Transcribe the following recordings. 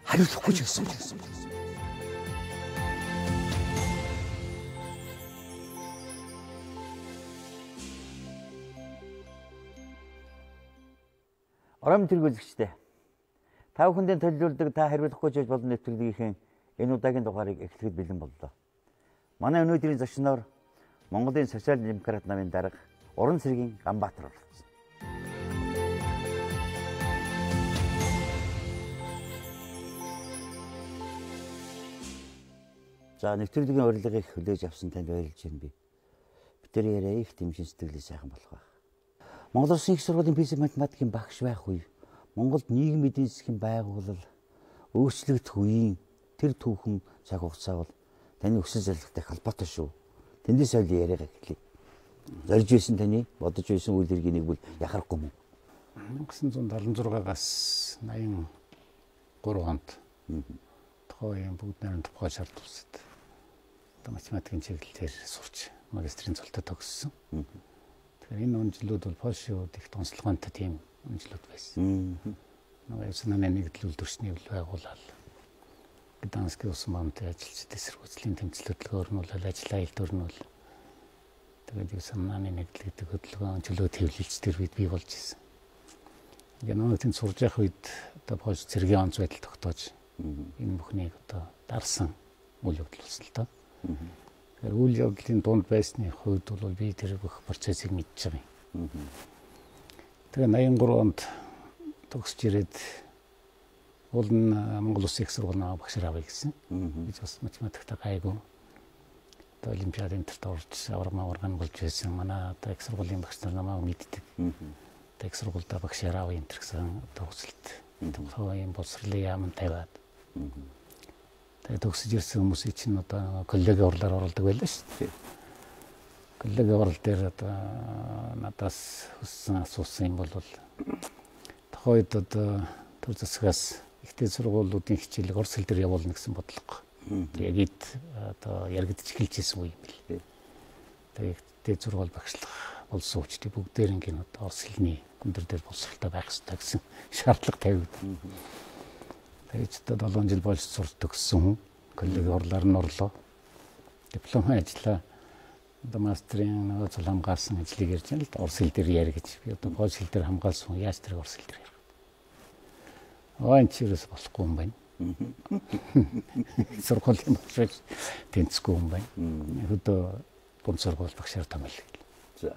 хариулахгүй ч гэсэн. Ором тэргүүлэгчтэй. Та бүхэндээ төлөвлөдөг та хариулахгүй ч болон нэвтрүүлгийнхээ энэ удаагийн дугаарыг эхлэхэд бэлэн боллоо. Манай өнөөдрийн зочноор Монголын социал демократ намын дарга Уран цэргийн Ганбаатар оролцсон. За нэвтрүүлгийн урилгыг хүлээж авсан танд баярлж байна би. Бид ярээ их дэмжин сэтгэлийн сайхан болох байх. Монгол Улсын их сургуулийн физик математикийн багш байх үе Монголд нийгмийн эдийн засгийн байгууллал өөрчлөгдөх үеийн тэр түүхэн цаг хугацаа бол таны өсөл зорилготой холбоотой шүү. Тэндээс ойл яриагаа эхлэе. Зорж байсан таны бодож байсан үйл хэргийг бол яхахгүй мөн. 1976-аас 83 онд тухайн бүгд найрамд тухай шард улсад математикийн чиглэлээр сурч магистрийн цолтой төгссөн. Тэгэхээр энэ онцлог бол Польшид их тонцлогоонтой тийм онцлог байсан. Нөгөө санааны нэгдэл үйлдвэрчний байгууллал Гданскийн усан баамтны ажилчид эсэргүүцлийн тэмцэл хөтөлбөр нь бол ажиллаа илдвэрнүүл. Тэгээд юу санааны нэгдэл гэдэг хөтөлбөрийн чөлөө төвлөлж тэр үед бий болж ирсэн. Ингээ нөгөө тэнд сурж явах үед одоо Польш цэргийн онц байдал тогтоож энэ бүхнийг одоо дарсан үйл явдал болсон л доо. Тэгэхээр үйл явдлын дунд байсны хувьд бол би тэр бүх процессыг мэдж байгаа юм. Тэгээ 83 онд төгсөж ирээд уул нь Монгол Улсын их сургуулийн багшаар авъя гэсэн. Би бас математикта гайгүй. Одоо олимпиадын төрт орж аварган болж байсан. Манай одоо их сургуулийн багш нар намайг мэддэг. Одоо их сургуультай багшаар авъя энэ гэсэн одоо хүсэлт. Төвхөн боловсролын яамд тавиад. Тэгээ төгсөж ирсэн хүмүүсийн чинь одоо коллегийн урлаар оролдог байлаа шүү дээ. Коллегийн урал дээр одоо надаас хүссэн асуусан юм бол тохойд одоо төр засгаас ихтэй сургуулиудын хичээлийг орос хэл дээр явуулна гэсэн бодлого. Яг одоо яригдж эхэлж ирсэн үе юм бэл. Тэгээ ихтэй сургууль багшлах болсон учраас бүгдээр ингээд одоо орос хэлний өндөр дээр боловсролтой байх хэрэгтэй гэсэн шаардлага тавигдсан. Тэгээд ч одоо 7 жил Польшид сурч төгссөн хүн коллегийн урлаар нь орлоо. Диплом ажиллаа. Одоо мастрын нөгөө цол хамгаалсан ажлыг ярьж байна л да. Орос хэл дээр яар гэж. Би одоо польш хэл дээр хамгаалсан хүн яаж тэрийг орос хэл дээр ярих. Энэ чирээс болохгүй юм байна. Сургуулийн багш тэнцэхгүй юм байна. Өдөө гүн сургууль багшаар томилъя. За.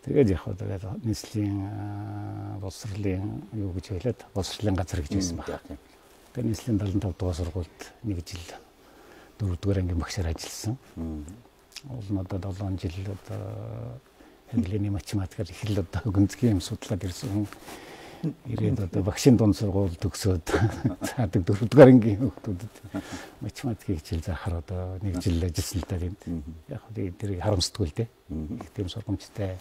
Тэгээд яг одоо нийслэлийн боловсролын юу гэж хэлээд боловсролын газар гэж байсан байна. Тэгээд нийслэлийн 75 дугаар сургуульд нэг жил 4 дугаар ангийн багшаар ажилласан. Уул нь одоо 7 жил одоо английн математикаар их л одоо гүнзгий юм судлаад ирсэн хүн. Ирээд одоо багшийн дунд сургууль төгсөөд цаадаг 4 дугаар ангийн хүүхдүүдэд математикийг хичээл заахаар одоо нэг жил ажилласан л да тийм. Яг тэрийг харамсдаггүй л дээ. Их тийм сургамжтай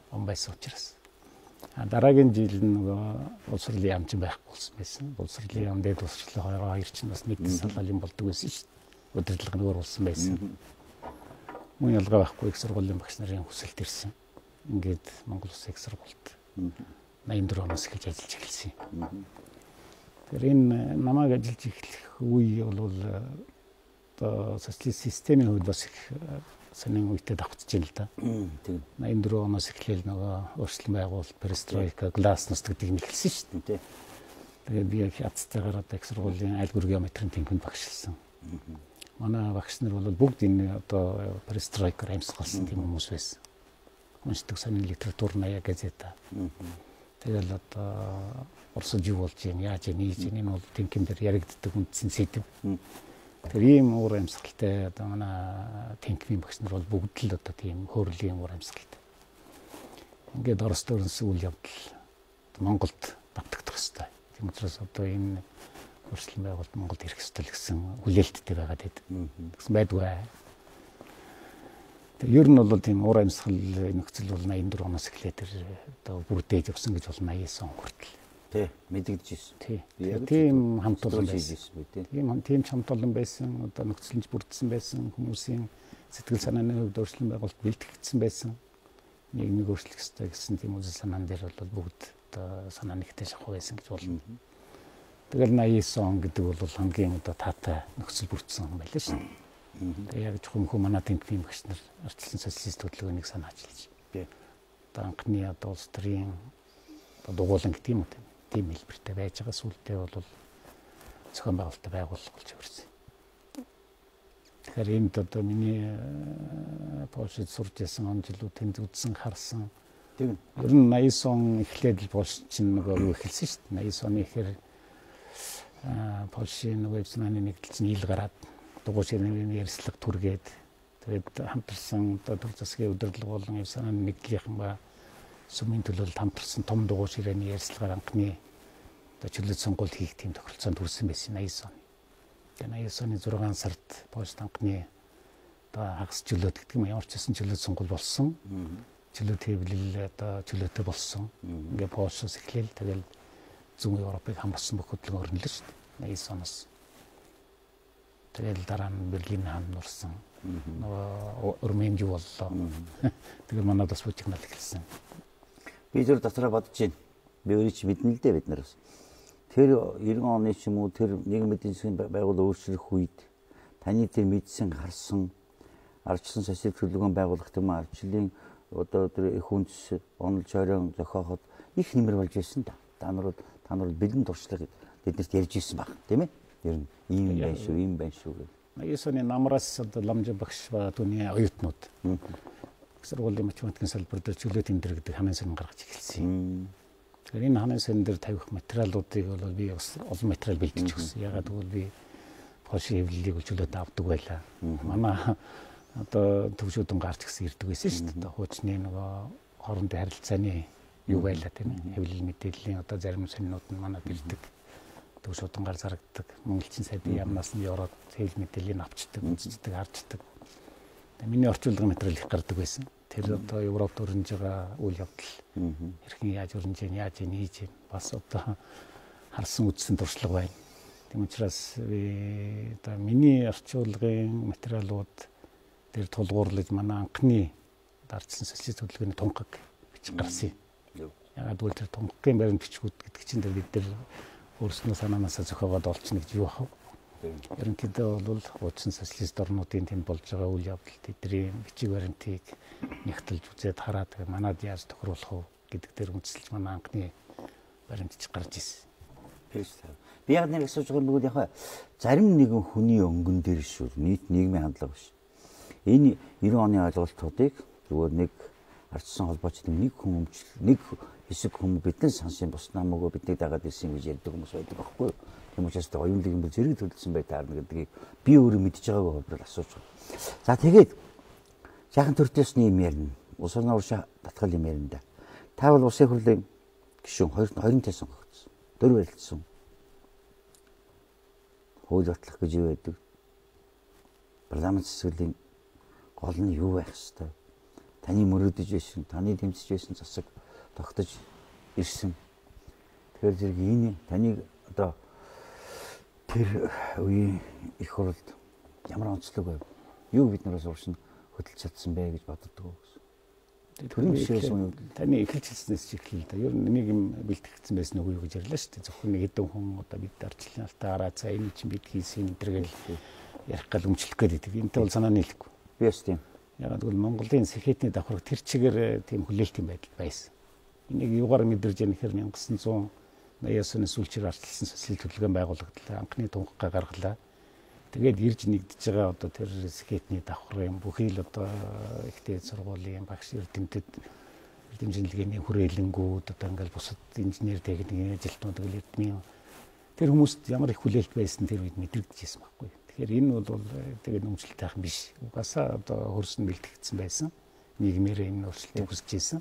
он байсан учраас. Дараагийн жил нөгөө боловсролын яам чинь байхгүй болсон байсан. Боловсролын яам дээр боловсролын хоёр чинь бас нэг салгаалын болдог байсан шүү дээ. Удирдлага нь өөр болсон байсан. Мөн ялгаа байхгүй их сургуулийн багш нарын хүсэлт ирсэн. Ингээд Монгол Улсын их сургуульд 84 оноос эхэлж ажиллаж эхэлсэн. Тэгэхээр энэ намайг ажиллаж эхлэх үе бол одоо социалист системийн хувьд бас их сонин үедээ давхцаж байна л да. 84 оноос эхлээл нөгөө өөрчлөлт байгуул, перестройка, гласност гэдэг нь эхэлсэн шүү дээ. Тэгээд би хязгаараар одоо их сургуулийн айлгуур геометрийн тэнхимд багшилсан. Манай багш нар бол бүгд энэ одоо перестройкаар амьсгалсан тийм хүмүүс байсан. Уншдаг сонин литератур наяа газета. Тэгэл одоо орсож юу болж юм, яаж ийм энэ бол тэнхимдэр яригддаг үндсэн сэдв. Тэр ийм уур амьсгалтай одоо манай тэнхимийн багш нар бол бүгд л одоо тийм хөөрлийн уур амьсгалтай. Ингээд орос төрнс үйл явдал Монголд давтагдах хэвээр. Тийм учраас одоо энэ хөрслөн байгуулалт Монголд ирэх ёстой л гэсэн хүлээлттэй байгаад байдаг. Гэсэн байдгүй. Ер нь бол тийм уур амьсгал нөхцөл бол 84 оноос эхлээд одоо бүрдээж явсан гэж бол 89 он хүртэл. Тий, мэдэгдэж ирсэн. Тий. Тийм хамт олон байсан. Тийм хамт олон байсан. Одоо нөхцөлж бүрдсэн байсан. Хүмүүсийн сэтгэл санааны хувьд өөрчлөлт байгуулалт бэлтгэгдсэн байсан. Нийгмийг өөрчлөх ёстой гэсэн тийм үзэл санаан дээр бол бүгд одоо санаа нэгтэй шахах байсан гэж болно. Тэгэл 89 он гэдэг бол хамгийн одоо таатай нөхцөл бүрдсэн юм байлаа шүү. Тэгээ яг зөвхөн манай тэнхимийн багш нар ардчилсан социалист хөдөлгөөнийг санааж илж. Одоо анхны одоо улс төрийн дугуулan гэдэг юм уу тийм хэлбэртэй байж байгаа. Сүүлдээ бол зохион байгуулалттай байгууллага болж ирсэн. Тэгэхээр энд одоо миний Польшид сурч ясан он жилүүд тэнд үзсэн харсан. Тийм. Ер нь 89 он эхлээд л Польш чинь нөгөө юу эхэлсэн шүү дээ. 89 оны ихэр Польшийн нөгөө эвсманы нэгдэлцэн ил гараад дугуй ширнэгийн ярьслага түргээд тэгээд хамтарсан одоо төр засгийн удирдлага болон эвсманы нэгдлийнхэн ба сүмийн төлөөлөлд хамтарсан том дугуй ширнэгийн ярьслагаар анхны одоо чөлөөт сонгуульд хийх тийм тохиролцоонд хүрсэн байсан 89 он. Тэгээ 89 оны 6 сард Польшд анхны одоо хагас чөлөөт гэдэг юм ямар ч гэсэн чөлөөт сонгуул болсон. Чөлөөт хэвлэл одоо чөлөөтэй болсон. Ингээ Польшоос эхлээл тэгэл зүүн Европыг хамарсан бүх хөдөлгөөн өрнөлөө шүү дээ. 89 оноос. Тэгэл дараа нь Берлин хаан нурсан. Нөгөө Урмын юу боллоо. Тэгээ манайд бас бүжигнал эхэлсэн. Би зөв дотроо бодож байна. Би өөрөө ч мэднэ л дээ бид нараас. Тэр 90 оны ч юм уу тэр нийгмийн эдийн засгийн байгуул өөрчлөх үед таны тэр мэдсэн харсан ардчилсан социалист хөдөлгөөн байгуулах юм ардчлалын одоо тэр их үндэс онол жорон зохиоход их нэмэр болж байсан да. Та нар бэлэн туршлага биднэрт ярьж ирсэн баг тийм ээ. Ер нь ийм байна шүү гэх. 89 оны намраас одоо Ламжин багш ба түүний оюутнууд сургуулийн математикийн салбар дээр чөлөө тэмдэг гэдэг ханаа сонин гаргаж эхэлсэн. Тэгэхээр энэ ханаа сонин дээр тавих материалуудыг бол би бас олон материал бэлдэж өгсөн. Ягаад гэвэл би Польшийн хэвлэлийг чөлөөд авдаг байлаа. Манай одоо төвшөөдөн гарч гисэн ирдэг байсан шүү дээ. Хуучны нөгөө хоорондын харилцааны юу байлаа тийм ээ. Хэвлэл мэдээллийн одоо зарим сонинууд нь манад ирдэг. Төвшөөдөн гар зарагддаг. Монголчин сайдын яамнаас нь ороод хэвлэл мэдээллийг авчдаг, үздэг, харждаг. Тэгээ миний орчуулгын материал их гардаг байсан. Тэр одоо Европт өрнөж байгаа үйл явдал хэрхэн яаж өрнөж байна, яаж хийж байна. Бас одоо харсан үзсэн туршлага байна. Тийм учраас би одоо миний орчуулгын материалууд тэр тулгуурлаж манай анхны ардчилсан социалист хөдөлгөөний тунхаг бичих гарсан юм. Ягаад гэвэл тэр тунхагийн баримт бичгүүд гэдэг чинь бид нар өөрснөө санаанаасаа зохиогоод олчихно гэж юу бахав. Ерөнхийдөө бол хуучин социалист орнуудын тэнд болж байгаа үйл явдал тэдний бичиг баримтыг нягтлж үзээд хараад манад яаж тохируулах вэ гэдэг дээр үндэслэж манай анхны баримтч гарч ирсэн. Би яг нэг асууж байгаа юм бол яг зарим нэгэн хүний өнгөн дээр шүү нийт нийгмийн хандлага биш. Энэ 90 оны ойлголтуудыг зүгээр нэг ардчилсан холбооч нэг хүн нэг хэсэг хүмүүс бидэн сансын бус намаагүй бидний дагаад ирсэн гэж ярьдаг хүмүүс байдаг байхгүй юу? Тийм учраас оюунлаг юм бол зэрэг төлсөн бай таарна гэдгийг би өөрөө мэдж байгаагүй хувьд асууж байгаа. За тэгээд жаахан төртөөс юм ярина. Улс орны уршаа татгал юм ярина да. Та бол улсын хурлын гишүүн 20 сонгогдсон. 4 барилдсан. Хууль батлах гэж юу байдаг? Парламент засаглалын гол нь юу байх ёстой? Таны мөрөөдөж байсан, таны тэмцэж байсан засаг тогтож ирсэн. Тэгэхээр зэрэг энэ таныг одоо тэр үеийн их хурлд ямар онцлог байв? Юу бид нараас уршин хөдөлж чадсан бэ гэж боддог гэсэн. Төрийн жишээс нь таны эхэлж хэлснээс ч эхэллээ да. Ер нь нэг юм бэлтгэгдсэн байсан уу юу гэж ярьлаа шүү дээ. Зөвхөн нэг хэдэн хүн одоо бид ардчлалын алтаараа за энэ чинь бид хийсэн энэ төр гэж ярих гал өмчлөх гэдэг. Энэтэй бол санаа нийлэхгүй. Би бас тийм. Ягаад гэвэл Монголын сэхэтний давхарга тэр чигээр тийм хүлээлтийн байдал байсан. Энийг юугаар мэдэрж яах гэхээр 1980-аас оны сүүлчээр ардчилсан социалист хөдөлгөөн байгуулагдлаа. Анхны тунхагаа гаргалаа. Тэгээд ирж нэгдэж байгаа одоо тэр сэхэтний давхрын бүхий л одоо ихтэй сургуулийн багш эрдэмтэд эрдэмжлэгээний хүрээлэнгүүд одоо ингээл бусад инженер техникийн ажилтнууд эрдмийн тэр хүмүүст ямар их хүлээлт байсан тэр үед мэдрэгдэжсэн байхгүй. Тэгэхээр энэ бол тэгээд өмчлөлт тайхан биш. Угаасаа одоо хөрсөн бэлтгэгдсэн байсан. Нийгмээр энэ өөрчлөлтийг хүсэж байсан.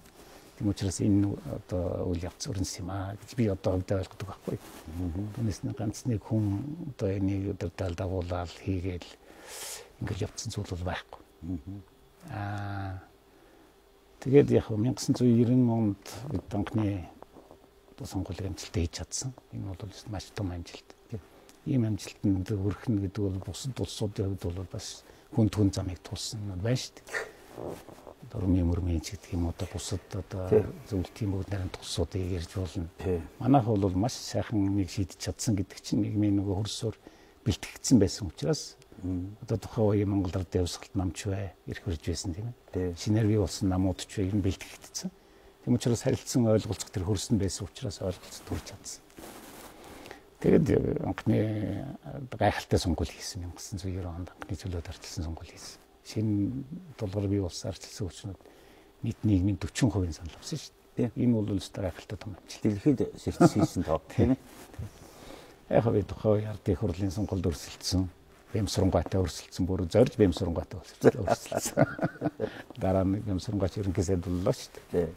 Тийм учраас энэ одоо үйл явц өрнөс юм аа гэж би одоо хувьдаа ойлгодог байхгүй. Түүнээс нэг ганц нэг хүн одоо энийг өдөртөл дагуулаад хийгээл ингээл явцсан зүйл бол байхгүй. Тэгээд яг 1990 онд бид анхны сонгуулийн амжилттай хийж чадсан. Энэ бол маш том амжилт. Ийм амжилтанд хүрэх нь гэдэг бол бусад улсуудын хувьд бол бас хүн замыг туулсан байна шүү дээ. Дөрмийн мөрмийн ч гэдэг юм уу бусад зөвлөлтийн бүгд нарийн тусуудыг ярьж болно. Манайх бол маш сайхан нэг шийдэж чадсан гэдэг чинь нийгмийн нөгөө хөрсөөр бэлтгэгдсэн байсан учраас одоо тухайн үеийн Монгол Ардын Хувьсгалт намч бай, ирэх хурж байсан тийм ээ. Шинээр бий болсон намууд ч ер нь бэлтгэгдсэн. Тийм учраас харилцсан ойлголцох тэр хөрсөн байсан учраас ойлголцол төрж чадсан. Тэгээд анхны гайхалтай сонгуул хийсэн 1990 онд анхны чөлөөд арчилсан сонгуул хийсэн. Шинэ долгор бий болсон арчилсан хүчнүүд нийт нийгмийн 40% санал авсан шүү дээ. Энэ бол өстой гайхалтай том амжилт. Дэлхийд сэрцсэн тоо тийм ээ. Яг би тухайн ардын их хурлын сонгуульд өрсөлдсөн. Бямсрангуйтай өрсөлдсөн бүр зорж бямсрангуйтай өрсөлдсөн. Дараа нь бямсрангуйч ерөнхий сайд боллоо шүү дээ.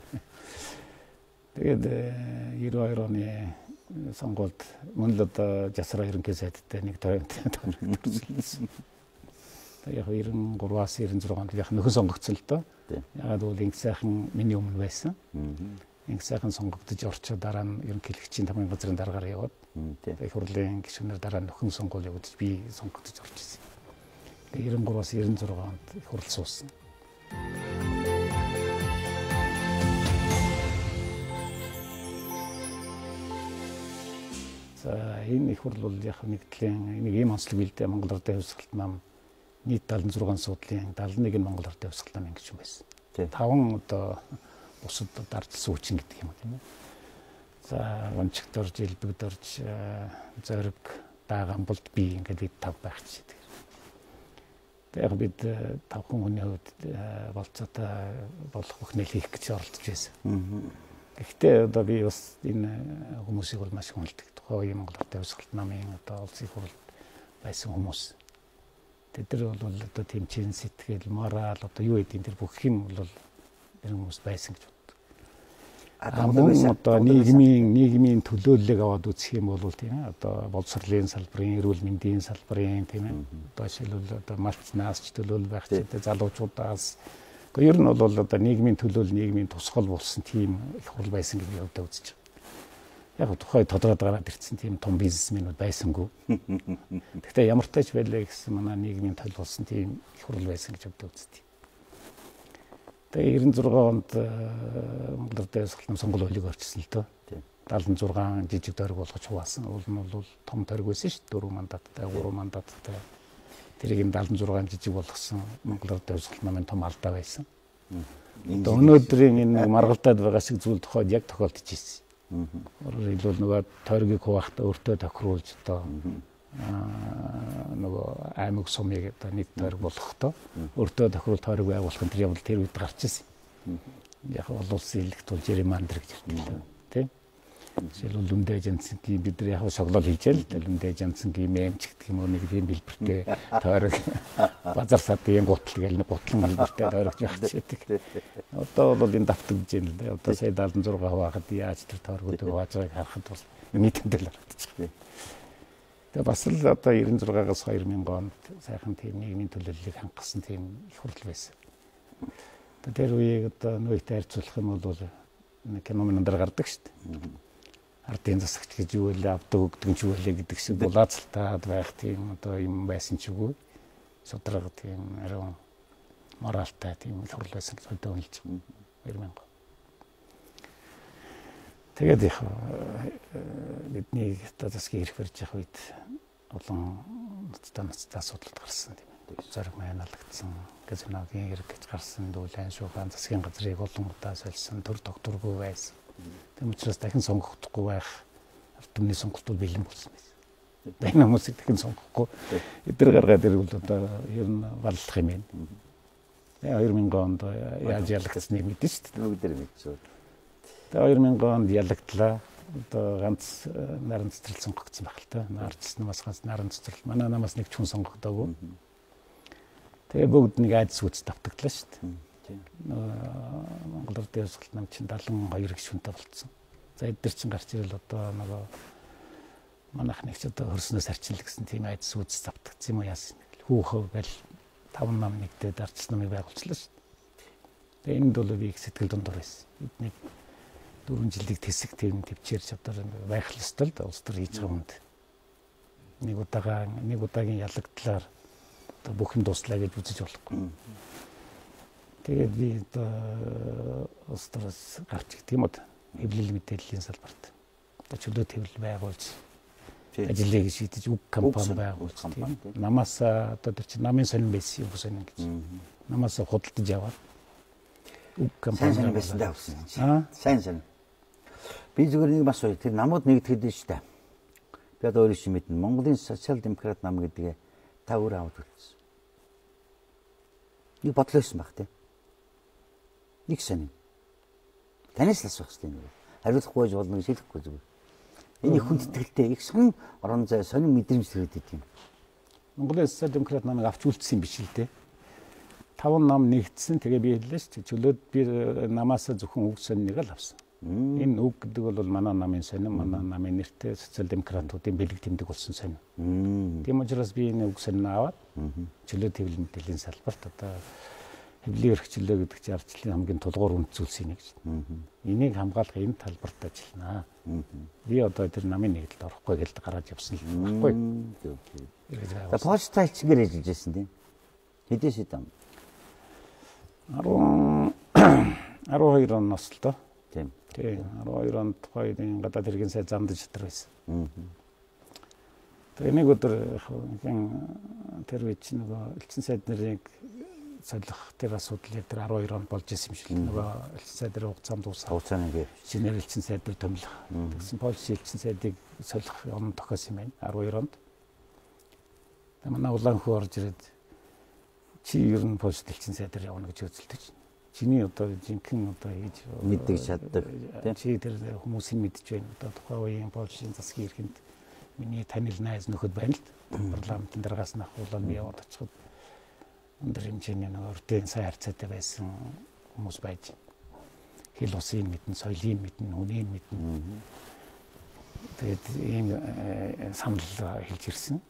Тэгээд 92 оны сонгуульд мөн л одоо жасраа ерөнхий сайдтай нэг өрсөлдсөн. Яг 93-аас 96-нд яг нөхөн сонгогдсон л доо. Ягаад бол инх сайхан миний өмнө байсан. Инх сайхан сонгогдож орчоо дараа нь ерөнхийлөгчийн тамгын газрын дараагаар яваад их хурлын гишүүнээр дараа нь нөхөн сонгуул явагдаж би сонгогдож орж ирсэн. 93-аас 96 онд их хурл суусан. За энэ их хурл бол яг нэг ийм онцлог билдэ Монгол Ардын Хувьсгалт нам нийт 76 суудлын 71 нь Монгол Ардын Хувьсгалт намын гишүүн байсан. 5 одоо бусад ардчилсан хүчин гэдэг юм тийм ээ. За онцгт орж, элбэгд орж, зориг, даагамбалд би ингээд бид 5 байх ч гэдэг. Яг бид 5 хүний хувьд болцоотой болох бүхнээ хийх гэж оролдож байсан. Гэхдээ одоо би бас энэ хүмүүсийг бол маш хүндэлдэг. Тухайн үеийн Монгол Ардын Хувьсгалт намын одоо улсын хурлд байсан хүмүүс. Тэд нар бол одоо тэмцэн сэтгэл, морал одоо юу гэдэг тэр бүх юм бол тэр хүмүүс байсан гэж боддог. Одоо нийгмийн төлөөллийг аваад үзэх юм бол тийм ээ одоо боловсролын салбарын, эрүүл мэндийн салбарын тийм ээ одоо жишээлбэл одоо малч наасч төлөөлөл байх ч гэдэг залуучуудаас ер нь бол одоо нийгмийн төлөөлөл, нийгмийн тусгал болсон тийм их хурл байсан гэж би одоо үзэж байна. Яг тухай тодорхой гараад ирсэн тийм том бизнесмэнүүд байсангүй. Гэхдээ ямар тач байлаа гэсэн манай нийгмийн тал болсон тийм их хурл байсан гэж боддог үзтий. Тэгээ 96 онд Монгол Ардын Хувьсгалт нам сонгуул хуулийг орчсон л доо. 76 жижиг тойрог болгож хуваасан. Уул нь бол том тойрог байсан шүү дээ. 4 мандаттай, 3 мандаттай. Тэрийг 76 жижиг болгосон Монгол Ардын Хувьсгалт намын том алдаа байсан. Одоо өнөөдрийн энэ маргалдаад байгаа шиг зүйл тохиолд яг тохиолдож ирсэн. Өөрөөр хэлбэл нөгөө тойргийг хуваахтаа өөртөө тохируулж одоо нөгөө аймаг сумыг одоо нэг тойрог болгохдоо өөртөө тохируул тойрог байгуулах энэ явдал тэр үед гарч ирсэн. Яг бол улсын элект бол жеримандер гэж ярьдаг тийм. Жишээлбэл Лүмдэ Жанцангийн бид нар яг шоглол хийжээ л Лүмдэ Жанцангийн мемч гэдэг юм уу нэг тийм билбэртэй тойрог базар садын гутал гэл нэг гутлан билбэртэй тойрогч байх гэдэг. Одоо бол энэ давтагдж байна л да. Одоо сая 76 хаваахад яаж тэр тойрогуудыг хувааж байгааг харахад бол нийтэмдэл харагдчих. Тэгээ бас л одоо 96-аас 2000 онд сайхан тийм нийгмийн төлөөллийг хангасан тийм их хурл байсан. Тэр үеийг одоо нөөтэй харьцуулах юм бол кино мэнээр гардаг шүү дээ. Ардын засагч гэж юу вэ, авдаг өгдөг ч юу вэ гэдэг шиг булаацалтаад байх тийм одоо юм байсан ч үгүй. Судраг тийм ариун моралтай тийм их хурл байсан гэж бодож байна. 2000. Тэгээд их бидний одоо засгийн хэрэг барьж явах үед олон ноцтой асуудалд гарсан тийм ээ. Зориг маань алагдсан, казиногийн хэрэг гэж гарсан, дүүлэн шуугаан засгийн газрыг олон удаа солисон, төр докторгүй байсан. Тэм учраас дахин сонгохдохгүй байх ард түмний сонголт бол бэлэн болсон байсан. Энэ хүмүүсийг дахин сонгохгүй эдгээр гаргаад ирвэл одоо ер нь валлах юм байна. 2000 онд яаж ялагдсныг мэдэн шүү дээ. Бүгдээр мэдсэн. Тэгээ 2000 онд ялагдлаа. Одоо ганц наран цэцэрлэл сонгогдсон байх л та. Нарцсан бас ганц наран цэцэрлэл. Манай намаас нэг ч хүн сонгогдоогүй. Тэгээ бүгд нэг айдас үүс давтагдлаа шүү дээ. Монгол Ардын Хувьсгалт нам чинь 72 гишүүнтэй болцсон. За эдгээр чинь гарч ирэл одоо нөгөө манайх нэг ч одоо хөрснөөс арчил гэсэн тийм айдас үүс давтагдсан юм уу яасан. Хүүхөө гэл 5 нам нэгдээд арчил намыг байгуулчлаа шүү дээ. Тэгээ энд бол би их сэтгэл дундор байсан. Бидний 4 жилиг тэсэг тийм төвчээр чадвар байх л ёстой л да улс төр хийж байгаа хүнд. Нэг удаагийн ялагдлаар одоо бүх юм дуслаа гэж үзэж болохгүй. Тэгээд би одоо улс төрөөс гарч ирэх юм уу? Хэвлэл мэдээллийн салбарт. Одоо чөлөө төвлөл байгуулж ажлыг шийдэж үг компани байгуулж намаас одоо тэр чинь намын сонин байсан юм сонин гэж. Намаас худалдаж аваад үг компани байсан даа. Сайн. Би зүгээр нэг бас тэр намууд нэгдэхэд нь шүү дээ. Би одоо өөрөө шиг мэднэ. Монголын социал демократ нам гэдгээ та өөрөө аваад үлдсэн. Нэг бодлоосон баг тий. Нэг сонин. Танаас л асуух хэрэгтэй юм. Хариулахгүй байж болно гэж хэлэхгүй зүгээр. Энэ хүн тэтгэлтэй их сонин орон зай сонин мэдрэмж төрөд идэв юм. Монголын социал демократ намыг авч үлдсэн биш л дээ. 5 нам нэгдсэн. Тэгээ би хэллээ шүү дээ. Чөлөөд би намаас зөвхөн үг сониныг л авсан. Энэ үг гэдэг бол манай намын сонин, манай намын нэртэй социал демократуудын бэлэг тэмдэг болсон сонин. Тийм учраас би энэ үг сонин аваад чөлөө төвлөл мэдээллийн салбарт одоо хэвлэлийн эрхчлөө гэдэг чинь ардчлалын хамгийн тулгуур үндэслүүлсэн нэг гэж. Энийг хамгаалах энэ талбарт ажиллана. Би одоо тэр намын нэгдэлд орохгүй гэж гараад явсан юм баггүй. Почта хэлчгээр ажиллаж байсан тийм. Хэдээс хэдэн? 12 оноос л доо. Тийм. 12 онд тухайн гадаад хэргийн сайд замдаж чатар байсан. Тэгээ нэг өдөр тэр үеч нөгөө элчин сайд нарыг солих тэр асуудлыг тэр 12 онд болж исэн юм шиг л нөгөө элчин сайд нар хугацаанд дуусаа. Хугацааны гээ. Шинээр элчин сайд нар томилох. Тэгсэн Польш элчин сайдыг солих он тохиосон юм байна 12 онд. Тэгээ манай улаанхүү орж ирээд чи ер нь Польш элчин сайд нар явна гэж үзэлдэж. Чиний одоо жинхэнэ одоо хийж мэддэг чаддаг тийм чи тэр хүмүүсийн мэдж байна. Одоо тухайн үеийн Польшийн засгийн эрхэнд миний танил найз нөхөд байна л парламентын дараагаас нь ахуулаад би яваад очиход өндөр хэмжээний нэг өртөө сайн харьцаатай байсан хүмүүс байж хэл усын мэднэ, соёлын мэднэ, үнийн мэднэ. Тэгээд ийм санал хэлж ирсэн.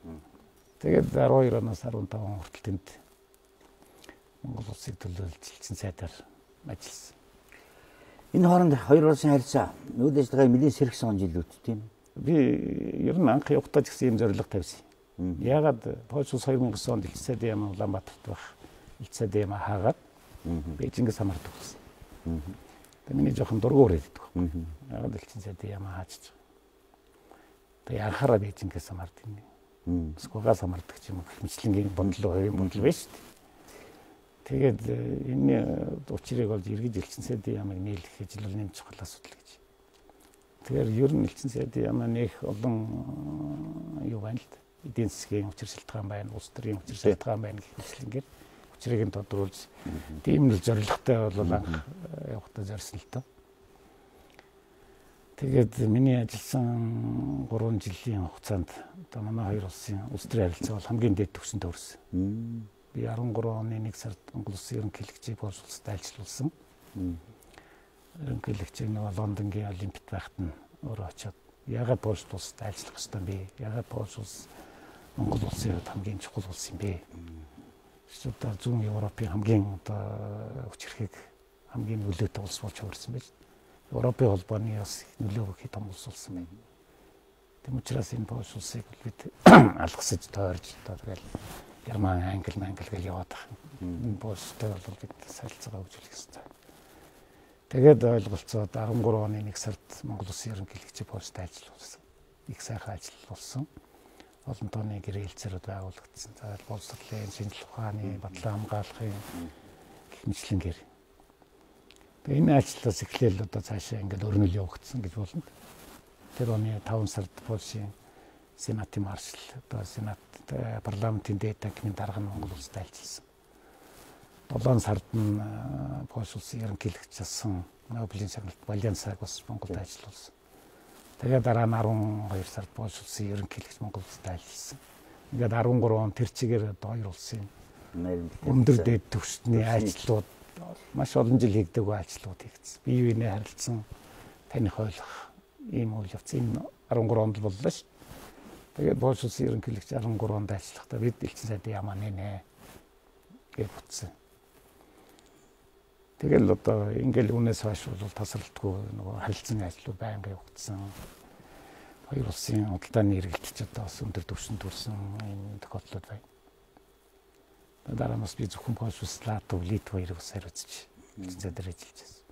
Тэгээд 12 оноос 15 он хүртэл тэнд Монгол улсыг төлөөлж элчин сайдаар ажилласан. Энэ хооронд хоёр улсын харьцаа үйл ажиллагаа нэлээд сэргсэн жилүүд тийм. Би ер нь анх явахдаа ч гэсэн ийм зорилго тавьсан. Яагаад Польш улс 2009 онд элчин сайдын яам Улаанбаатарт байх элчин сайдын яам хаагаад Бээжингээс хамаардаг болсон. Тэгээ миний жоохон дургуур ирдэг. Яагаад элчин сайдын яам хаачиж. Тэгээ анхаараа Бээжингээс хамаардаг юм. Скогаас хамаардаг ч юм уу хэмжлэнгийн бодлоо хувийн бодол биш шүү дээ. Тэгээд энэ учрыг олж эргэж элчин сайдын ямыг нийлэх ажил бол нэм чухал асуудал гэж. Тэгэхээр ер нь элчин сайдын ямаа нэх олон юу байна л да. Эдийн засгийн учир шалтгаан байна, улс төрийн учир шалтгаан байна гэх мэтлэнгээр учрыг нь тодруулж тийм л зорилготой бол анх явахдаа зорьсон л тоо. Тэгээд миний ажилласан 3 жилийн хугацаанд одоо манай хоёр улсын улс төрийн харилцаа бол хамгийн дээд түвшинд хүрсэн. Би 13 оны 1 сард Монгол Улсын ерөнхийлөгчийг Польш улсад айлчлуулсан. Ерөнхийлөгчийг нөгөө Лондонгийн Олимпиад байхад нь өөрөө очиод яагаад Польш улсад айлчлах ёстой юм бэ? Яагаад Польш улс Монгол улсын хувьд хамгийн чухал улс юм бэ? Одоо зүүн Европын хамгийн одоо хүч хэрхэг хамгийн нөлөөтэй улс болж хувирсан байж. Европын холбооны бас нөлөө өгөх том улс болсон байна. Тэм учраас энэ Польш улсыг бид алгасаж тойрж одоо тэгэл Герман, Англи гэж яваад байна. Энэ Польштой бол бид солилцоогоо хөгжүүлэх ёстой. Тэгээд ойлголцоод 13 оны 1 сард Монгол Улсын ерөнхийлөгчийг Польшд ажиллуулсан. Их сайхан ажиллуулсан. Олон тооны гэрээ хэлцээрүүд байгуулагдсан. За боловсролын, шинжлэх ухааны, батлан хамгаалахын гэх мэтлэнгээр. Тэгээд энэ ажлаас эхлээл одоо цаашаа ингээд өрнөл явагдсан гэж болно. Тэр оны 5 сард Польшийн Сенатын маршал одоо Сенат парламентын дээд танхимын дарга нь Монгол улсад айлчилсан. 7 сард нь Польш улсын ерөнхийлөгч асан Нобелийн шагналт Валенсаг бас Монголд ажиллуулсан. Тэгээд дараа нь 12 сард Польш улсын ерөнхийлөгч Монгол улсад айлчилсан. Ингээд 13 он тэр чигээр одоо хоёр улсын өндөр дээд түвшний ажлууд маш олон жил хийгдэг ажлууд хийгдсэн. Бие биенээ харилцсан таних ойлгох ийм үйл явц энэ 13 онд боллоо шүү. Тэгээд Польш улсын ерөнхийлөгч 13 онд ажиллахдаа бид элчин сайдын ямаа нэ гэж бүтсэн. Тэгэл одоо ингээл үнээс хойш бол тасралтгүй нөгөө харилцан ажлууд байнга явагдсан. Хоёр улсын худалдааны эргэлтч одоо бас өндөр түвшинд хүрсэн энэ тохиолдлууд байна. Дараа нь бас би зөвхөн Польш ус Латв, Литв хоёрыг бас хариуцж эзэн дээр ажиллаж байсан.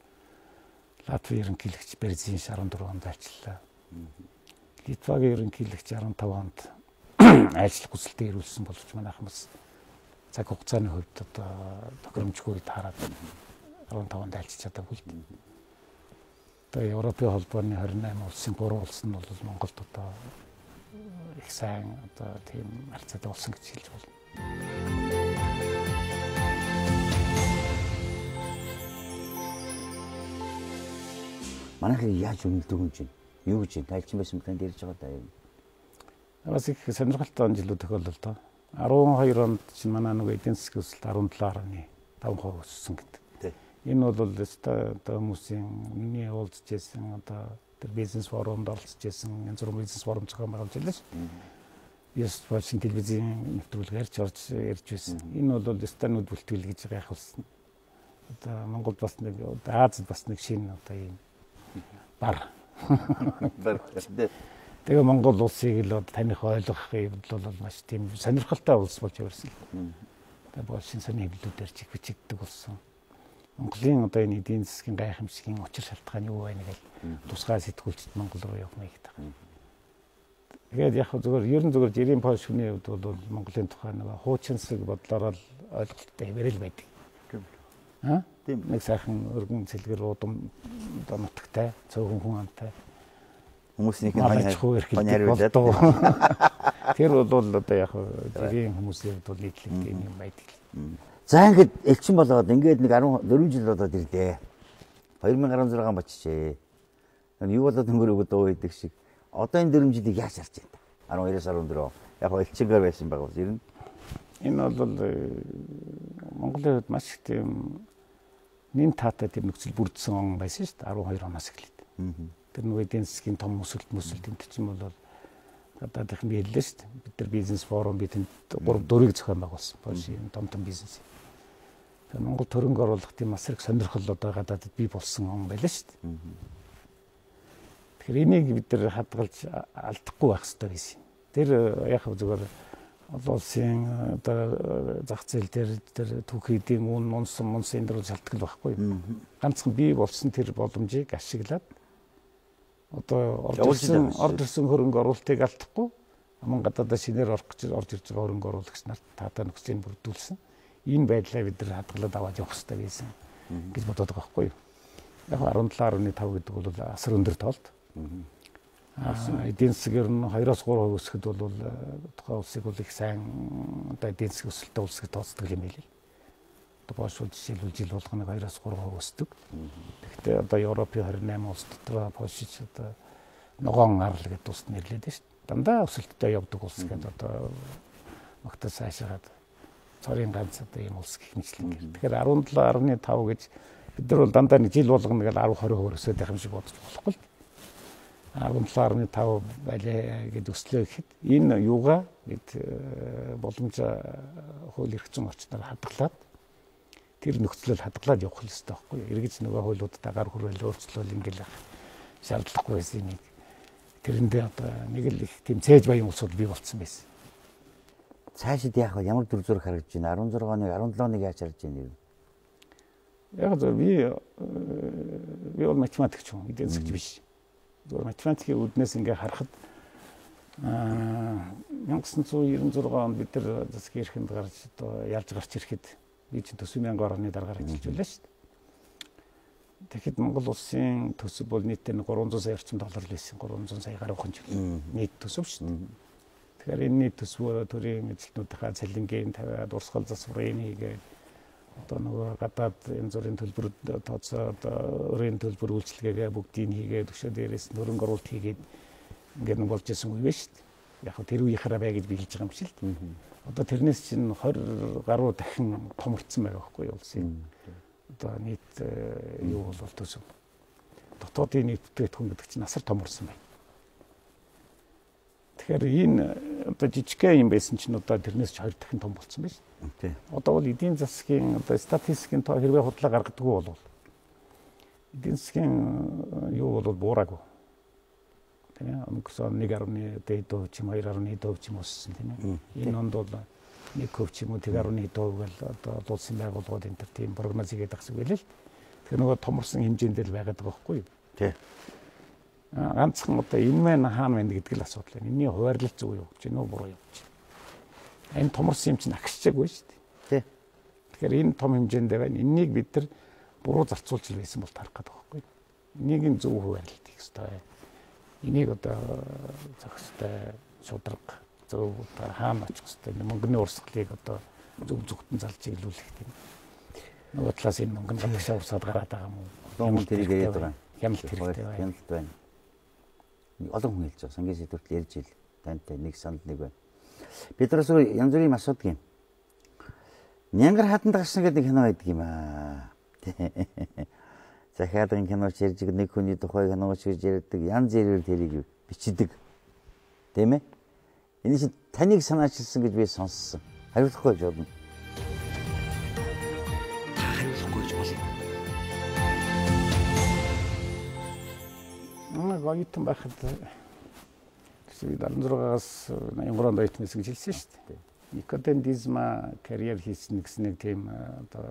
Латвийн ерөнхийлөгч Берзинш 14 онд ажиллаа. Литвагийн ерөнхийлөгч 15 онд ажиллах хүсэлтэд ирүүлсэн боловч манайхан бас цаг хугацааны хувьд одоо тохиромжгүй таараад 15 онд ажиллаж чадаагүй л дээ. Одоо Европын холбооны 28 улсын 3 улс нь бол Монголд одоо их сайн одоо тийм харьцаатай болсон гэж хэлж болно. Манайхыг яаж үнэлдэг юм чинь? Юу гэж тайлч байсан мэт ярьж байгаа даа юм. Бас их сонирхолтой жилүүд тохиолдол доо. 12 онд чинь манай нөгөө эдийн засгийн өсөлт 17.5% өссөн гэдэг. Энэ бол одоо хүмүүсийн миний уулзж байсан одоо тэр бизнес форумд оролцож байсан янз бүрийн бизнес форум зохион байгуулж байлаа шүү. Яс Польшийн телевизийн нэвтрүүлгээр ярьж байсан. Энэ бол станууд бүлтгэл гэж яах болсон. Одоо Монголд бас нэг Азид бас нэг шинэ одоо юм бар. Тэгээ Монгол улсыг л таних ойлгох хэвд бол маш тийм сонирхолтой улс болж ирсэн. Тэгээ Польшийн сони хэвлүүдээр чиг бичигддэг болсон. Монголын одоо энэ эдийн засгийн гайхамшигын учир шалтгаан юу вэ гэж тусгай сэтгүүлчд Монгол руу явах мэйг таа. Тэгээд яг зөвхөн ерөн зөвхөн жирийн Польш хүний хувьд бол Монголын тухай нэг хуучинсаг бодлороо л ойлголттой хэмээрэл байдаг. Тийм нэг сайхан өргөн цэлгэр удам одоо нутагтай, цөөхөн хүн амтай. Хүмүүсийн хариулаад. Тэр бол одоо яг жирийн хүмүүсийн хувьд бол нийтлэг тийм юм байдаг. За ингээд элчин болоод ингээд нэг 14 жил болоод ирлээ. 2016 бачжээ. Юу болоод өнгөрөөгөө дөө байдаг шиг. Одоо энэ 4 жилийг яаж харж байна? 12-оос 14. Яг элчингээр байсан байгаа бол ер нь. Энэ бол Монголын хувьд маш их тийм нэн таатай тийм нөхцөл бүрдсэн он байсан шүү дээ. 12 оноос эхлээд. Тэр нөгөө эдийн засгийн том өсөлт энэ чинь бол гадаад их биеллээ шүү дээ. Бид нар бизнес форум бидэнд 3-4-ийг зохион байгуулсан. Польшийн том бизнес. Тэгэхээр Монгол төрөнг оруулах тийм маш их сонирхол одоо гадаадд бий болсон он байлаа шүү дээ. Тэгэхээр энийг бид нар хадгалж алдахгүй байх хэрэгтэй байсан. Тэр яг зүгээр олон улсын одоо зах зээл дээр түүхийдийн мунсан энэ дөр шалтгаал байхгүй. Ганцхан бий болсон тэр боломжийг ашиглаад одоо орж ирсэн хөрөнгө оруулалтыг алдахгүй аман гадаадаа шинээр орж ирж байгаа хөрөнгө оруулагч нарт таатаа нөхцөлийг бүрдүүлсэн. Энэ байдлаа бид нар хадгалаад аваад явах хэрэгтэй байсан гэж бодоод байгаа байхгүй юу. Яг 17.5 гэдэг бол асар өндөр тоолт. Эдийн засгаар нь 2-3% өсөхөд бол тухайн улсыг бол их сайн одоо эдийн засгийн өсөлтөд улс гэж тооцдог юм билээ. Одоо Польш жишээлбэл жил болгоныг 2-3% өсдөг. Тэгэхдээ одоо Европын 28 улс дотор Польш одоо ногоон арал гэдэг улсад нэрлээд байна шүү дээ. Дандаа өсөлттэй явдаг улс гэдэг одоо магтаж сайшаад цорын ганц одоо ийм улс гэх мэтлэн. Тэгэхээр 17.5 гэж бид нар бол дандаа нэг жил болгоно гэж 10-20% өсөд байх юм шиг бодож болохгүй л. 17.5 байлаа гэж өслөө гэхэд энэ юугаа бид боломж хууль эрх зүйн орчноор хадгалаад тэр нөхцөлөөр хадгалаад явах хэрэгтэй байхгүй юу? Эргэж нөгөө хуулиудаа гар хүрэл өөрчлөл ингээл шаардлагагүй байсан нэг тэрэндээ одоо нэг л их тийм цээж баян улсууд бий болцсон байсан. Цаашид яах вэ? Ямар төр зураг харагдаж байна? 16-ны 17-ыг яаж харж байна юм? Яг зөв би бол математикч хүн, эдийн засагч биш. Зөвхөн математикийн үүднээс ингээ харахад 1996 онд бид нар засгийн эрхэнд гарч одоо ялж гарч ирэхэд би чинь төсвийн 1000 орны дараагаар ажиллаж байлаа шүү дээ. Тэгэхэд Монгол улсын төсөв бол нийтдээ 300 сая орчим доллар л байсан. 300 сая гаруй хүн нийт төсөв шүү дээ. Тэгэхээр энэ нийт төсвөө төрийн эзэлтнүүдийнхаа цалингийн тавиад урсгал засварын хийгээд одоо нөгөө гадаад янз бүрийн төлбөрөд тооцоод өрийн төлбөр үйлчилгээгээ бүгдийг хийгээд өшөө дээрээс хөрөнгө оруулалт хийгээд ингээд нэг болж исэн үе шүү дээ. Яг хөө тэр үеийнхаараа бай гэж би хэлж байгаа юм шиг л. Одоо тэрнээс чинь 20 гаруй дахин томорцсон байгаа байхгүй юу улсын. Одоо нийт юу бол төсөв. Дотоодын нийт бүтээгдэхүүн гэдэг чинь асар томорсон байна. Тэгэхээр энэ одоо жижигхэн юм байсан чинь одоо тэрнээс ч 2 дахин том болсон байна шүү. Тийм. Одоо бол эдийн засгийн одоо статистикийн тоо хэрвээ худлаа гаргадаггүй бол эдийн засгийн юу бол буураагүй. Тийм ээ. Өнгөрсөн 1.1% ч юм 2.1% ч юм өссөн тийм ээ. Энэ онд бол 1 хөв ч юм уу тэг 11 дуу гэл одоо улсын байгууллагууд энэ төр тийм прогноз хийгээд ахсаг байлээ л. Тэр нөгөө томорсон хэмжээндээ л байгаад байгаа байхгүй юу? Тий. Ганцхан одоо энэ мэн хаана байна гэдэг л асуудал байна. Энийн хуваарлалт зөв юу гэж нөө буруу юу гэж. Энэ томорсон юм чинь агшчихгүй шүү дээ. Тий. Тэгэхээр энэ том хэмжээндээ байна. Эннийг бид нар буруу зарцуулж байсан бол тарах гэдэг байхгүй юу? Энийг нь зөв хуваарлалт хийх хэрэгтэй. Энийг одоо зохистой шударга зөв одоо хаана очих хэрэгтэй. Мөнгөний урсгалыг одоо зөв зөвхтөн залж иглүүлэх тийм. Нөгөө талаас энэ мөнгө гадагшаа усаад гараад байгаа юм уу? Олон хүн тэрийг яриад байгаа. Хяналт хэрэгтэй байна. Хяналт байна. Олон хүн хэлж байгаа. Сангийн сэдвэрт ярьж ил. Тантай нэг санал нэг байна. Бидраас янз бүрийн асуудаг юм. Нянгар хатанд гарсан гэдэг кино байдаг юм аа. Захиалгын киноч ярьж нэг хүний тухай киноч хийж ярьдаг. Янз бүрээр тэрийг бичдэг. Тийм ээ? Энэ чинь таныг санаачилсан гэж би сонссон. Хариулахгүй гэж бодно. Хариулахгүй гэж болно. Гоётон байхад би 16-аас 83 онд оюутнаас гэж хэлсэн шүү дээ. Никодендизма карьер хийсэн гэсэн нэг тийм одоо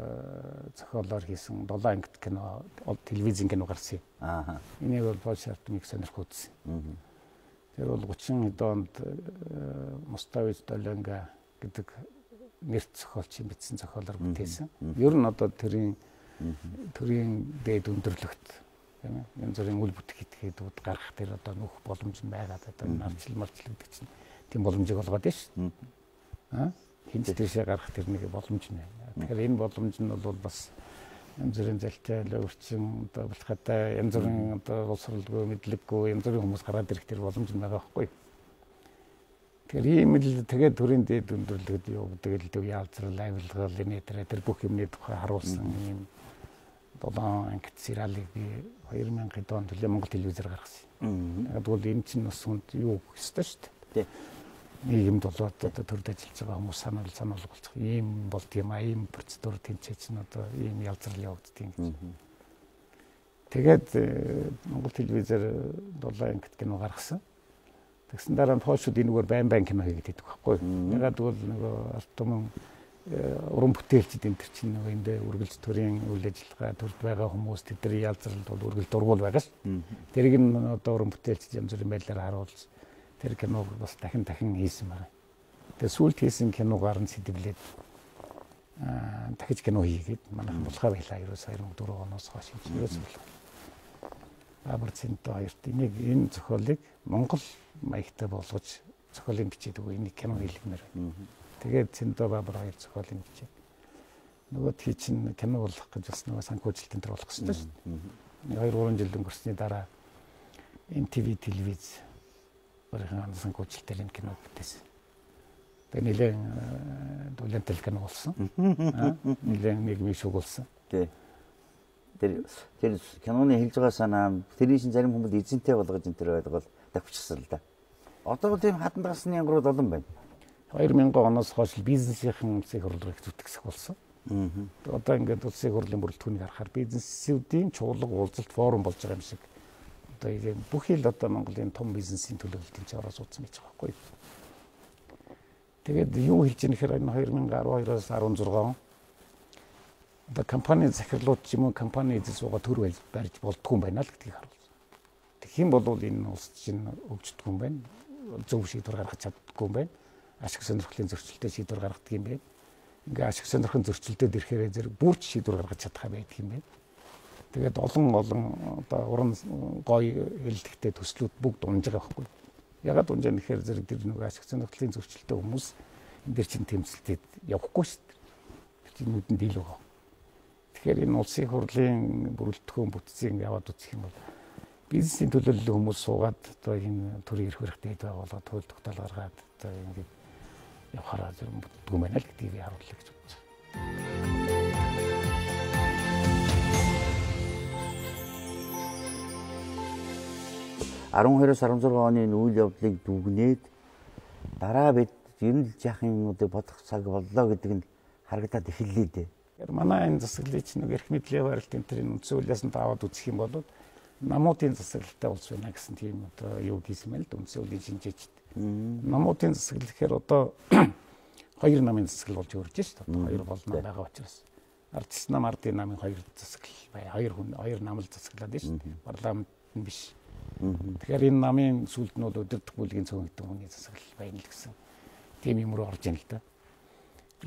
зохиолоор хийсэн 7 ангит кино телевизийн кино гарсан юм. Аа. Энийг бол Пол Шартмиг сонирх үзсэн. Тэр бол 30 хэд онд Муставич Долонга гэдэг нэрт зохиолч юм бичсэн зохиолоор бүтээсэн. Ер нь одоо төрийн дээд өндөрлөгт тийм ээ. Янз бүрийн үйл бүтэх итгэхэд гарах тэр одоо нөх боломж нь байгаад одоо нарчлал марчлал гэдэг чинь тийм боломжийг олгоод байна шүү дээ. Хинч тийшээ гарах тэр нэг боломж нь байна. Тэгэхээр энэ боломж нь бол бас янз бүрийн залтай өрчин одоо булхатай янз бүрийн одоо улсралгүй мэдлэггүй янз бүрийн хүмүүс гараад ирэх тэр боломж нь байгаа байхгүй. Тэгэхээр ийм л тэгээд төрийн дээд өндөрлөгд явдаг л төв яалцрал авилгал энэ тэр бүх юмны тухай харуулсан ийм 7 ангит сериалыг би 2000 онд төлөө Монгол телевизээр гаргасан. Яг бол энэ чинь бас хүнд юу гэхтэй шүү дээ. Нийгэмд болоод одоо төрд ажиллаж байгаа хүмүүс санал болчих. Ийм болд юм а, ийм процедур тэнцээ чинь одоо ийм ялзрал явагддаг гэж. Тэгээд Монгол телевизээр 7 ангит кино гаргасан. Тэгсэн дараа нь Польшууд энэгээр байн кино хийгээд байдаг байхгүй. Ягаад бол нөгөө арт түмэн уран бүтээлчд энэ төр чинь нөгөө эндээ үргэлж төрийн үйл ажиллагаа төрд байгаа хүмүүс тэдний ялзралд бол үргэлж дургуул байгаа ш. Тэрийг нь одоо уран бүтээлчд янз бүрийн байдлаар харуулж тэр киног бас дахин хийсэн байна. Тэгээ сүүлд хийсэн киногаар нь сэдэвлээд дахиж кино хийгээд манайхан булхаа байлаа 2004 оноос хойш ерөөсөө Бабар Цэнтэ хоёрт энэ зохиолыг Монгол маягтай болгож зохиолын бичээд өгөө энийг кино хийлгэнээр байна. Тэгээд Цэнтэ Бабар хоёр зохиолын бичээд нөгөөдхий чинь кино болох гэж бас нөгөө санхүүжилтийн төр болох гэсэн шүү дээ. 2-3 жил өнгөрсний дараа MTV телевиз өөрийнхөө санхүүжилтээр энэ кино бүтээсэн. Тэгээд нэлээд дулаантай кино болсон. Нэлээд нийгмийн шуг болсон. Тэр киноны хэлж байгаа санаа тэрийн шин зарим хүмүүс эзэнтэй болгож энэ төр байдаг бол давчихсан л да. Одоо тийм хатанд гарсны янгууд олон байна. 2000 оноос хойш бизнесийн улсын хурлыг зүтгэсэх болсон. Одоо ингээд улсын хурлын бүрэлдэхүүнийг харахаар бизнесүүдийн чуулга уулзалт форум болж байгаа юм шиг. Одоо ийм бүх ил одоо Монголын том бизнесийн төлөвлөлтийн чараас уудсан гэж байгаа байхгүй. Тэгээд юу хэлж ийм гэхээр 2012-оос 16 он одоо компани захирлууд ч юм уу компани эзэн суугаа төр барьж болдгүй юм байна л гэдгийг харуулсан. Тэгэх юм бол энэ улс чинь өвчтдгүй юм байна. Зөв шийдвэр гаргах чаддаггүй юм байна. Ашиг сонирхлын зөрчилтэй шийдвэр гаргадаг юм байна. Ингээ ашиг сонирхлын зөрчилдөд ирэхээр зэрэг бүрч шийдвэр гаргаж чадах байдаг юм байна. Тэгээд олон одоо уран гоё хэллэгтэй төслүүд бүгд унж байгаа байхгүй. Ягаад унж байгаа нэхэр зэрэг тэр нэг ашиг сонирхлын зөрчилтэй хүмүүс энэ дэр чинь тэмцэлтэд явахгүй шүү дээ. Тэр нүдэнд ил байгаа. Тэгэхээр энэ улсын хурлын бүрэлдэхүүн бүтцийг яваад үзэх юм бол бизнесийн төлөөллийн хүмүүс суугаад одоо энэ төрийн эрх барихтай байгууллагад хууль тогтоол гаргаад одоо ингэ явахаараа зөв бүтдгүй байна л гэдгийг би харуулъя гэж бодож байна. 12-16 оны үйл явдлыг дүгнээд дараа бид ер нь жаахан юмнуудыг бодох цаг боллоо гэдэг нь харагдаад эхэллээ дээ. Манай энэ засаглалыг чинь нэг эрх мэдлийн барилтын тэрийн үндсэн хуулиас нь даваад үзэх юм бол намуудын засаглалтай улс байна гэсэн тийм одоо юу гэсэн мэл үндсэн хуулийн шинжээчд. Намуудын засаглал гэхээр одоо хоёр намын засаг болж өрж шүү дээ. Хоёр бол нам байгаа учраас. Ардчилсан нам ардын намын хоёр засаг бай. Хоёр нам л засаглаад шүү дээ. Парламент нь биш. Тэгэхээр энэ намын сүлд нь бол өдөртөх бүлгийн цөөн хэдэн хүний засаг байна л гэсэн тийм юм руу орж ийн л да.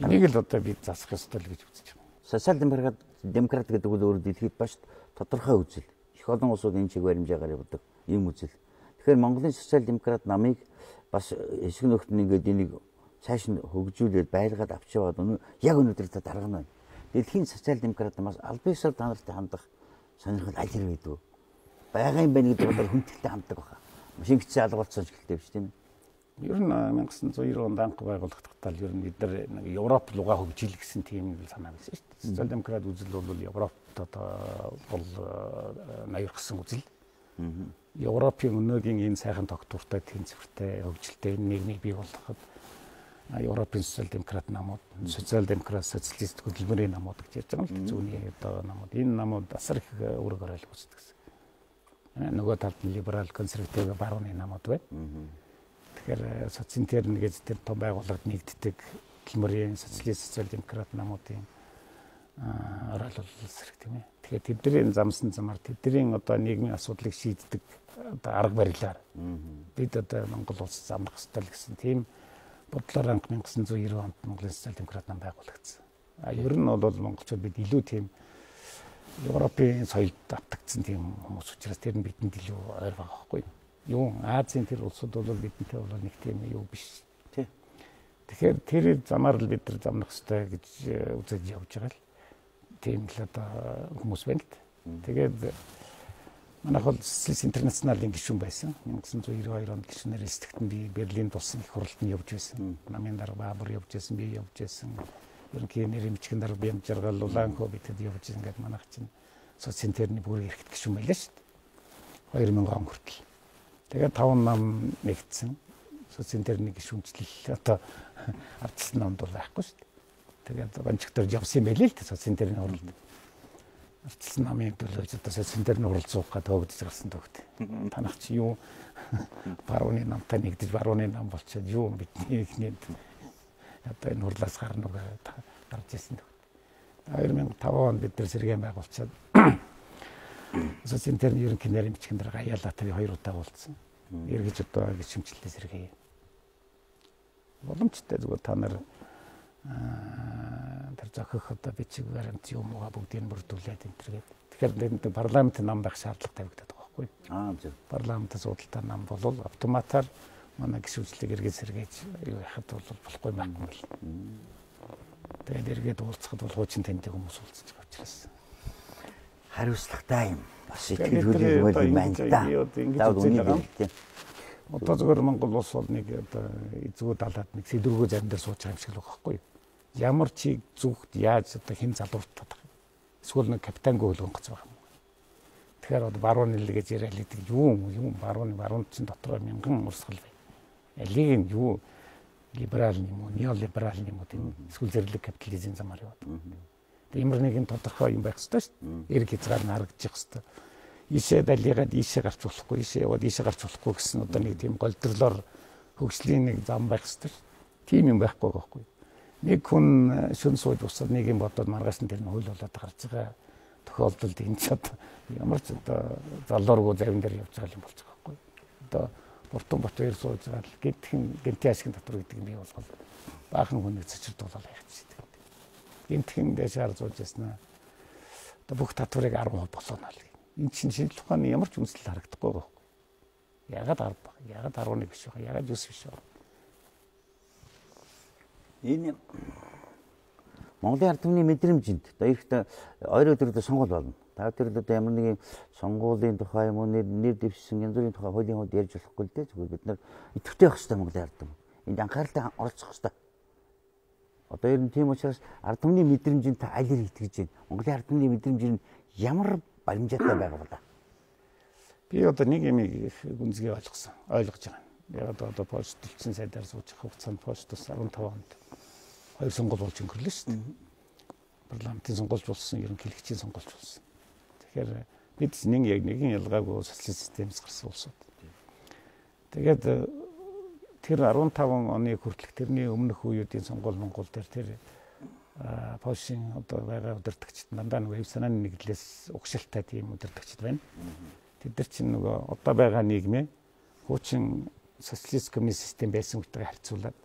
Энийг л одоо бид засах ёстой л гэж үзэж байна. Социал-демократ гэдэг бол өөр дэлхийд баш тодорхой үзэл. Их олон улсууд энэ чиг баримжаагаар явуулдаг юм үзэл. Тэгэхээр Монголын социал-демократ намыг бас эсэг нөхд нь ингээд энийг цааш нь хөгжүүлээд байлгаад авч яваад яг өнөөдөр та дарга нь. Дэлхийн социал-демократ намаас албан ёсоор та нартай хандах сонирхол аль хэрэг гэдэг вэ? Байгаа юм байна гэдэг бодол хүндэлтэй ханддаг баха. Шингэцэн алгуулсан ч гэлтэй биш тийм ээ. Ер нь 1990 онд анх байгуулагдахтаа ер нь бид нар нэг Европ руугаа хөгжийл гэсэн тийм санаа байсан шүү дээ. Социал-демократ үзэл бол Европт одоо бол ноёрхсон үзэл. Европын өнөөгийн энэ сайхан тогтвортой тэнцвэртэй хөгжилтэй нийгмийг бий болгоход Европын социал-демократ намууд, социал-демократ социалист хөдөлмөрийн намууд гэж ярьж байгаа юм л зүүнний одоо намууд. Энэ намууд асар их үүрэг оройл үүсдэг гэсэн. Нөгөө талд нь либерал, консерватив барууны намууд байна. Тэгэхээр социинтерн гэж тэр том байгууллагад нэгддэг хөдөлмөрийн социалист, социал-демократ намуудын оройл үүсрэг тийм ээ. Тэгэхээр тэдний замсан замаар тэдний одоо нийгмийн асуудлыг шийддэг одоо арга барилаар бид одоо Монгол улс замрах ёстой гэсэн тийм бодлоор анх 1990 онд Монголын социал-демократ нам байгуулагдсан. Ер нь бол монголчууд бид илүү тийм Европын соёлд автагдсан тийм хүмүүс учраас тэр нь бидэнд илүү ойр байгаа байхгүй юу? Азийн тэр улсууд бол бидэнтэй бол нэг тийм юу биш. Тий. Тэгэхээр тэр замаар л бид нар замнах ёстой гэж үзэж явж байгаа л тийм л одоо хүмүүс байна л. Тэгээд манайх бол Социалист интернационалын гишүүн байсан. 1992 онд гишүүнээр эсдэгтэн би Берлинд болсон их хуралд нь явж байсан. Намын дарга Баабур явж байсан, би явж байсан. Ерөнхий нэрийн бичгийн дарга Бямж Жаргал, Улаанхөө битэд явж ингээд манайх чинь социинтерны бүрийн эрхт гишүүн байлаа шүү дээ. 2000 он хүртэл. Тэгээд 5 нам нэгдсэн. Социинтерны гишүүнчлэл одоо ардчилсан намд бол байхгүй шүү дээ. Тэгээд гончгтор явсан юм байлээ л дээ социинтерны хуралд. Ардчилсан намын төлөөж одоо социинтерны хуралд суух гэдэг хөгжиж гарсан төгт. Танах чи юу барууны намтай нэгдэж барууны нам болчиход юу бидний ихний одоо энэ хурлаас гарна уу гарч ирсэн төгт. 2005 онд бид нар сэргээн байгуулчаад социинтерны ерөнхий нэрийн бичгийн дарга Аяалаатай 2 удаа уулзсан. Эргэж одоо гишүүнчлэлээ сэргээе. Боломжтой зүгээр та нар тэр зохих одоо бичиг баримт юм уу бүгдийг бүрдүүлээд энэ төргээд. Тэгэхээр парламент нам байх шаардлага тавигдаад байгаа байхгүй юу? Зөв. Парламентаас судалтай нам болвол автоматар манай гишүүнчлэг эргээд сэргээж юу яхад бол болохгүй юм байна. Тэгээд эргээд уулзахад бол хуучин таньдаг хүмүүс уулзаж байгаа учраас хариуцлагатай юм. Бас итгэл үйл юм байна да. Одоо зөвхөн Монгол улс бол нэг одоо эзгүй далаад нэг сэдвэргөө зарим дээр сууж байгаа юм шиг л байгаа байхгүй юу? Ямар чиг зүгт яаж одоо хэн залууртаад байгаа. Эсвэл нэг капитангүй хөлгөн гоц байгаа юм. Тэгэхээр одоо барууны л гэж яриад идэг юм барууны чинь дотор мянган урсгал бай. Алийг нь юу либерал юм уу, неолиберал юм уу тийм эсвэл зэрлэг капитализм замаар яваад. Тэгээ ямар нэгэн тодорхой юм байх ёстой шүү дээ. Эрг хязгаар нь харагдчих ёстой. Ийшээ далигаад ийшээ гарч болохгүй, ийшээ яваад ийшээ гарч болохгүй гэсэн одоо нэг тийм голдрлоор хөгжлийн нэг зам байх ёстой шүү. Тийм юм байхгүй байхгүй. Нэг хүн шүн сууж усаад нэг юм бодоод маргааш нь тэр нь хөл болоод гарч байгаа тохиолдолд энэ ч одоо ямар ч одоо залуургүй завин дээр явж байгаа юм болж байгаа байхгүй. Одоо Буртан Батбаяр сууж байгаа л гинтхэн ашигын татвар гэдэг юм бий болгол баахан хүнийг цочирдуулаад явчихсан. Гинтхэн дэшаар сууж яснаа. Одоо бүх татварыг 10% болгоно л. Энэ чинь шинжлэх ухааны ямар ч үндэслэл харагдахгүй байхгүй. Ягаад 10 баг? Ягаад 11 биш вэ? Ягаад 9 биш вэ? Энэ Монголын ард түмний мэдрэмжинд одоо ихтэй ойр өдрөдөө сонгуул болно. Та өдрөдөө ямар нэгэн сонгуулийн тухай юм уу нэр дэвшсэн янз бүрийн тухай хуулийн хувьд ярьж болохгүй л дээ. Зүгээр бид нар идэвхтэй байх хэрэгтэй Монголын ард түм. Энд анхааралтай оролцох хэрэгтэй. Одоо ер нь тийм учраас ард түмний мэдрэмжинд та аль хэр итгэж байна? Монголын ард түмний мэдрэмж нь ямар баримжаатай байгаа бол. Би одоо нэг юм гүнзгий ойлгож байгаа. Яг одоо поштэлсэн сайдаар сууж байгаа хугацаанд поштос 15 онд 2 сонгуул болж өнгөрлөө шүү дээ. Парламентын сонгуульч болсон, ерөнхийлөгчийн сонгуульч болсон. Тэгэхээр бид нэгэн ялгаагүй социалист системээс гарсан улсууд. Тэгээд тэр 15 оны хүртэлх тэрний өмнөх үеүүдийн сонгуул Монгол дээр Польшийн одоо байгаа удирдагчид дандаа нөгөө хэв санааны нэгдлээс угшилтай тийм удирдагчид байна. Тэд нар чинь нөгөө одоо байгаа нийгмээ хуучин социалист коммунист систем байсан үгтэйгээ харьцуулаад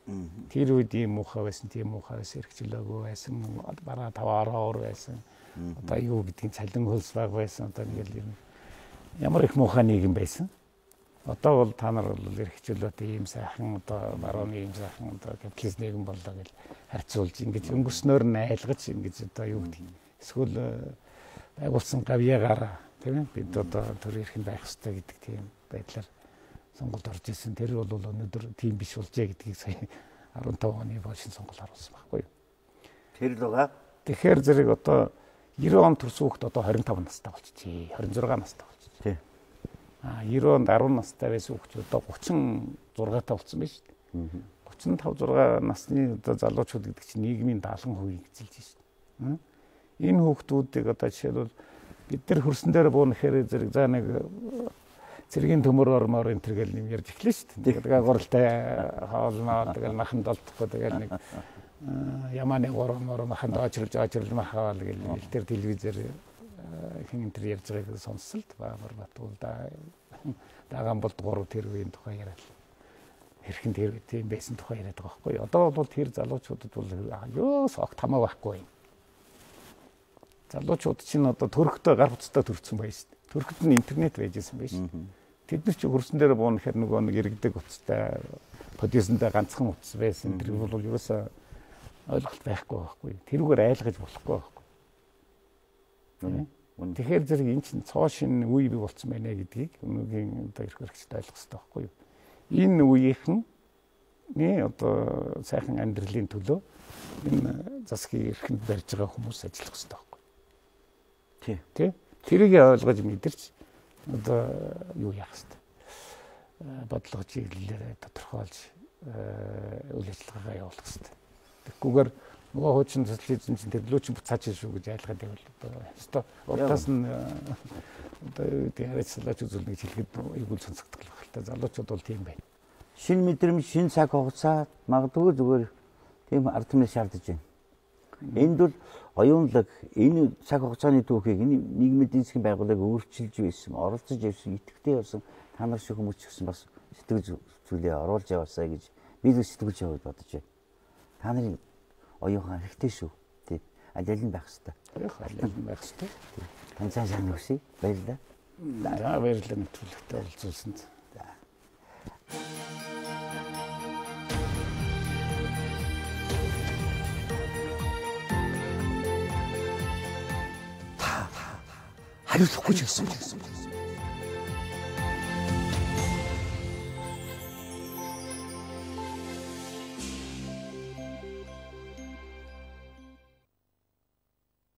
тэр үед ийм муухай байсан, тийм муухай байсан, эрхчлөөгүй байсан, бараа таваараа уур байсан. Одоо юу гэдгийг цалин хөлс баг байсан. Одоо ингээл ямар их муухай нийгэм байсан. Одоо бол та нар бол эрхчлөөтэй ийм сайхан одоо барууны ийм сайхан одоо капиталист нийгэм боллоо гэж харьцуулж ингэж өнгөрснөөр нь айлгаж ингэж одоо юу гэдэг. Эсвэл байгуулсан гавьяагаараа тийм ээ бид одоо төр эрхэнд байх хэрэгтэй гэдэг тийм байдлаар сонголт орж исэн. Тэр бол өнөөдөр тийм биш болжээ гэдгийг сая 15 оны Польшийн сонгуул харуулсан байхгүй юу. Тэр л байгаа. Тэгэхээр зэрэг одоо 90 он төрсөн хүүхэд одоо 25 настай болчихжээ. 26 настай болчихжээ. Тийм. 90 онд 10 настай байсан хүүхэд одоо 36 та болсон байна шүү дээ. 35 6 насны одоо залуучууд гэдэг чинь нийгмийн 70% эзэлж байна шүү дээ. Энэ хүүхдүүдийг одоо жишээлбэл бид нар хөрсөн дээр буунахаар зэрэг за нэг цэргийн төмөр ормоор энэ төргээл юм ярьж эхлэв шүү дээ. Тэгээд гуралтай хоолноо тэгэл махан долдохгүй тэгэл нэг ямааны гормоор махан доочрж махаал гэл тэр телевизээр хин энэ төр ярьж байгааг сонссолт баамар батуул даган болд 3 тэр үеийн тухай яриад хэрхэн тэр тийм байсан тухай яриад байгаа байхгүй. Одоо бол тэр залуучуудад бол ёос огт хамаа байхгүй юм. Залуучууд чинь одоо төрхтөө гар буцтай төрсөн байна шүү дээ. Төрхөд нь интернет байжсэн байна шүү дээ. Тэд нар чи хөрсөн дээр буунахаар нөгөө нэг иргэдэг утастай продюсертэй ганцхан утас байсан. Тэр бол ерөөсөө ойлголт байхгүй байхгүй. Тэрүүгээр айлгаж болохгүй байхгүй. Тэгэхээр зэрэг эн чинь цоо шин үе бий болцсон байна гэдгийг өнөөгийн одоо эрх хэрэгчд ойлгох хэрэгтэй байхгүй юу? Энэ үеийнхэн одоо сайхан амьдралын төлөө энэ засгийн эрхэнд барьж байгаа хүмүүс ажиллах хэрэгтэй байхгүй юу? Тий. Тэрийг ойлгож мэдэрч одоо юу яах хэрэгтэй? Бодлого чиглэлээр тодорхойлж үйл ажиллагаагаа явуулах хэрэгтэй. Тэгэхгүйгээр нөгөө хуучин социализм чинь төрлөө чинь буцаач шүү гэж айлгаад байвал одоо уртаас нь одоо яриацлаач үзүүлнэ гэж хэлэхэд эйгүүл сонсогдох л та залуучууд бол тийм байна. Шин мэдрэмж, шин цаг хугацаа магадгүй зүгээр тийм ард түмнээс шаардж байна. Энд бол оюунлаг энэ цаг хугацааны түүхийг энэ нийгмийн эдийн засгийн байгууллагыг өөрчилж байсан, оролцож явсан, идэвхтэй явсан та нар шиг хүмүүс ч гэсэн бас сэтгэл зүйлээ оруулж яваасаа гэж би л сэтгэлж яваад бодож байна. Та нарын оюухан хэрэгтэй шүү. Тийм. Аль нь байх хэвээр. Аль нь байх хэвээр. Танцаа сайн өгсөй. Баярлалаа. За баярлалаа нэвтрүүлэгтээ оролцуулсанд. За. Хариулахгүй ч гэсэн.